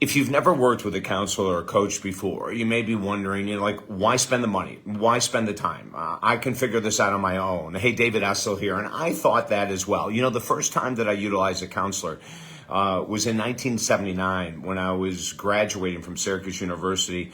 If you've never worked with a counselor or coach before, you may be wondering, like, why spend the money? Why spend the time? I can figure this out on my own. Hey, David Essel here, and I thought that as well. The first time that I utilized a counselor was in 1979 when I was graduating from Syracuse University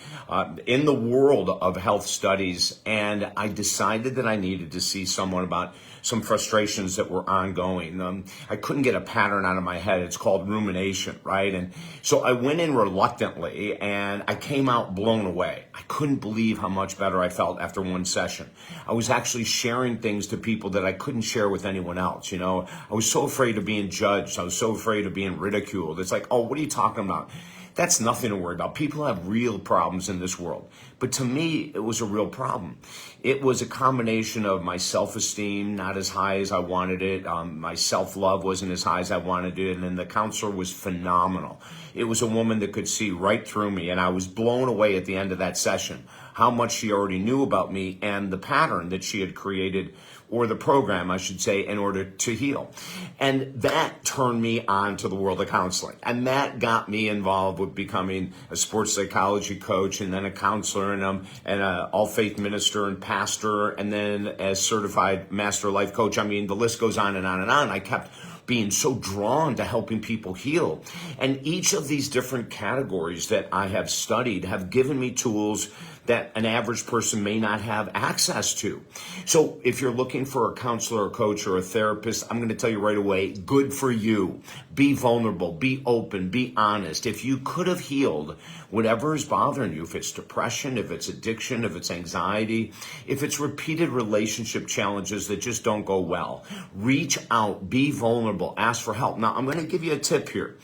in the world of health studies, and I decided that I needed to see someone about some frustrations that were ongoing. I couldn't get a pattern out of my head. It's called rumination, right? And so I went in reluctantly, and I came out blown away. I couldn't believe how much better I felt after one session. I was actually sharing things to people that I couldn't share with anyone else. I was so afraid of being judged. I was so afraid of being ridiculed. It's like, oh, what are you talking about? That's nothing to worry about. People have real problems in this world. But to me, it was a real problem. It was a combination of my self-esteem, not as high as I wanted it. My self-love wasn't as high as I wanted it. And then the counselor was phenomenal. It was a woman that could see right through me. And I was blown away at the end of that session how much she already knew about me and the pattern that she had created, or the program, I should say, in order to heal. And that turned me on to the world of counseling. And that got me involved with becoming a sports psychology coach, and then a counselor, and an all-faith minister and pastor, and then as certified master life coach. I mean, the list goes on and on and on. I kept being so drawn to helping people heal. And each of these different categories that I have studied have given me tools that an average person may not have access to. So if you're looking for a counselor, a coach, or a therapist, I'm going to tell you right away, good for you. Be vulnerable, be open, be honest. If you could have healed whatever is bothering you, if it's depression, if it's addiction, if it's anxiety, if it's repeated relationship challenges that just don't go well, reach out, be vulnerable, ask for help. Now, I'm going to give you a tip here.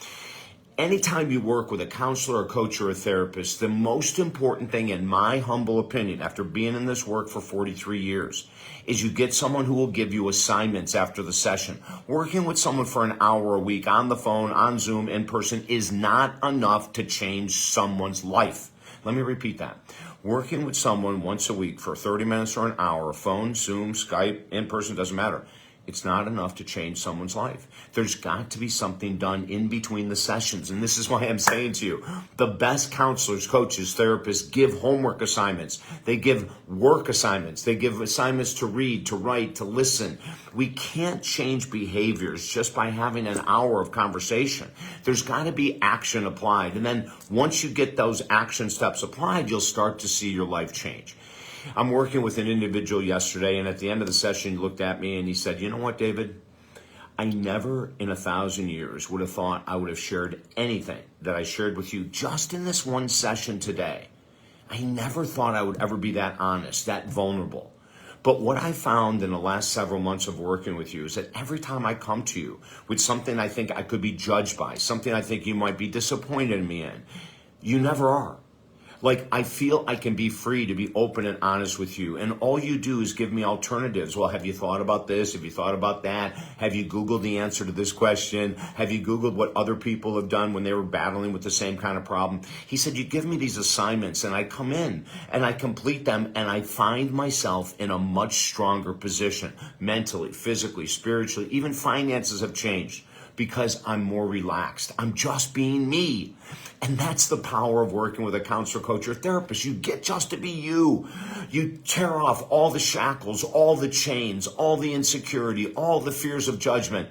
Anytime you work with a counselor, a coach, or a therapist, the most important thing, in my humble opinion, after being in this work for 43 years, is you get someone who will give you assignments after the session. Working with someone for an hour a week on the phone, on Zoom, in person is not enough to change someone's life. Let me repeat that. Working with someone once a week for 30 minutes or an hour, phone, Zoom, Skype, in person, doesn't matter. It's not enough to change someone's life. There's got to be something done in between the sessions. And this is why I'm saying to you, the best counselors, coaches, therapists give homework assignments. They give work assignments. They give assignments to read, to write, to listen. We can't change behaviors just by having an hour of conversation. There's got to be action applied. And then once you get those action steps applied, you'll start to see your life change. I'm working with an individual yesterday, and at the end of the session, he looked at me and he said, you know what, David? I never in 1,000 years would have thought I would have shared anything that I shared with you just in this one session today. I never thought I would ever be that honest, that vulnerable. But what I found in the last several months of working with you is that every time I come to you with something I think I could be judged by, something I think you might be disappointed in me in, you never are. Like, I feel I can be free to be open and honest with you. And all you do is give me alternatives. Well, have you thought about this? Have you thought about that? Have you Googled the answer to this question? Have you Googled what other people have done when they were battling with the same kind of problem? He said, you give me these assignments and I come in and I complete them and I find myself in a much stronger position, mentally, physically, spiritually. Even finances have changed because I'm more relaxed. I'm just being me. And that's the power of working with a counselor, coach, or therapist. You get just to be you. You tear off all the shackles, all the chains, all the insecurity, all the fears of judgment,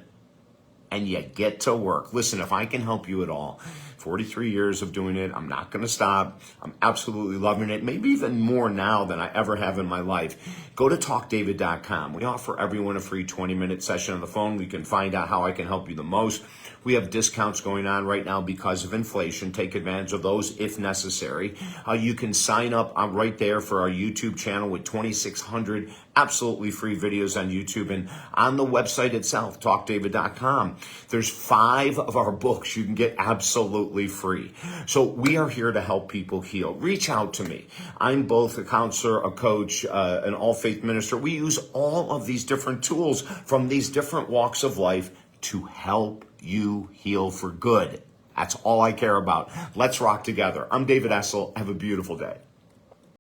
and you get to work. Listen, if I can help you at all, 43 years of doing it, I'm not going to stop. I'm absolutely loving it, maybe even more now than I ever have in my life. Go to talkdavid.com. We offer everyone a free 20-minute session on the phone. We can find out how I can help you the most. We have discounts going on right now because of inflation. Take advantage of those if necessary. You can sign up right there for our YouTube channel with 2,600 absolutely free videos on YouTube. And on the website itself, talkdavid.com, there's 5 of our books you can get absolutely free. So we are here to help people heal. Reach out to me. I'm both a counselor, a coach, an all-faith minister. We use all of these different tools from these different walks of life to help you heal for good. That's all I care about. Let's rock together. I'm David Essel. Have a beautiful day.